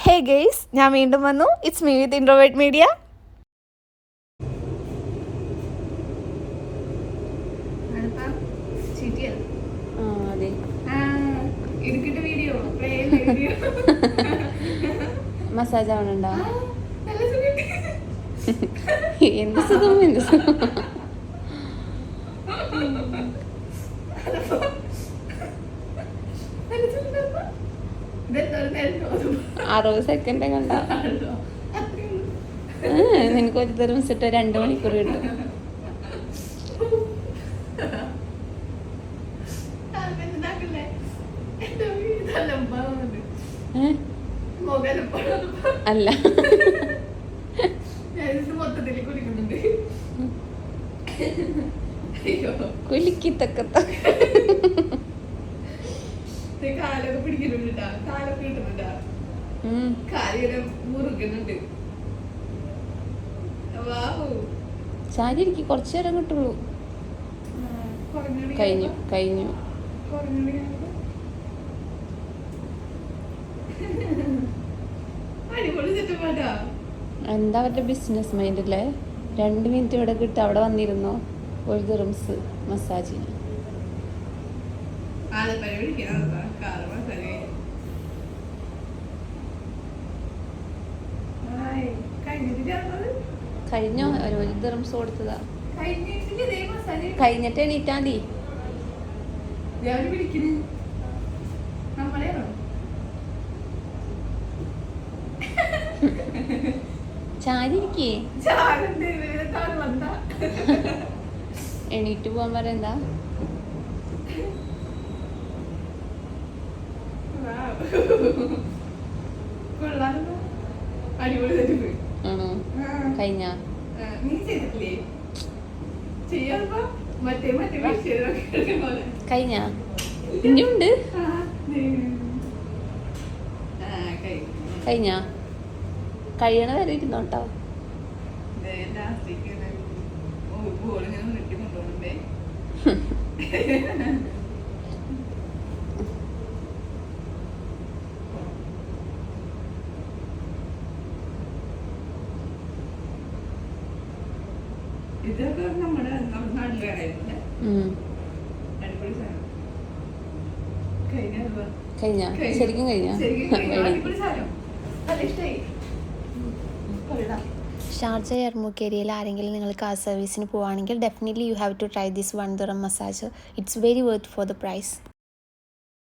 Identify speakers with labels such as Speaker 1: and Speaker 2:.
Speaker 1: ഹേ guys, ഞാൻ വീണ്ടും വന്നു. It's me with introvert media.
Speaker 2: മസാജ് ആവണുണ്ടോ? എന്ത് സുഖം, എന്ത് സുഖം. 60 സെക്കൻഡ് കണ്ട നിനക്ക് ഒരു തരം സെറ്റ് 2 മണിക്കൂർ കിട്ടും. അല്ല കുലിക്കിത്തക്കത്ത
Speaker 1: കാലൊക്കെ പിടിക്കുന്നുണ്ട്, കാലൊക്കെ കിട്ടുന്നുണ്ട്, കാലിങ്ങനെ മുറുകുന്നുണ്ട്.
Speaker 2: ചാരി ഇരിക്കും, കുറച്ചു നേരം കിട്ടുള്ളൂ. കഴിഞ്ഞു കഴിഞ്ഞു. എന്താ അവരുടെ ബിസിനസ് മൈൻഡ് അല്ലേ? 2 മിനിറ്റ് ഇവിടെ കിട്ടും. അവിടെ വന്നിരുന്നോ, ഒരു ദിർഹംസ് മസാജിന്. കഴിഞ്ഞോ? ഒരു ദിർഹംസ് കൊടുത്തതാ. കഴിഞ്ഞിട്ട് എണീറ്റാ മതി. ചാരിക്കേ എണീറ്റ് പോവാൻ പറയണ്ടാ. ആണോ? കഴിഞ്ഞ കഴിഞ്ഞ ഇനിയുണ്ട്. കഴിഞ്ഞ കഴിയണ വരെ ഇരുന്നോട്ടോ.
Speaker 1: ഇതൊക്കെ നമ്മുടെ നാട്ടിലെ
Speaker 2: കഴിഞ്ഞ ശരിക്കും കഴിഞ്ഞ. ഷാർജ യർമുക്ക് ഏരിയയിൽ ആരെങ്കിലും നിങ്ങൾ കാർ സർവീസിന് പോവുകയാണെങ്കിൽ definitely you have to try this 1 dirham massage. It's very worth for the price.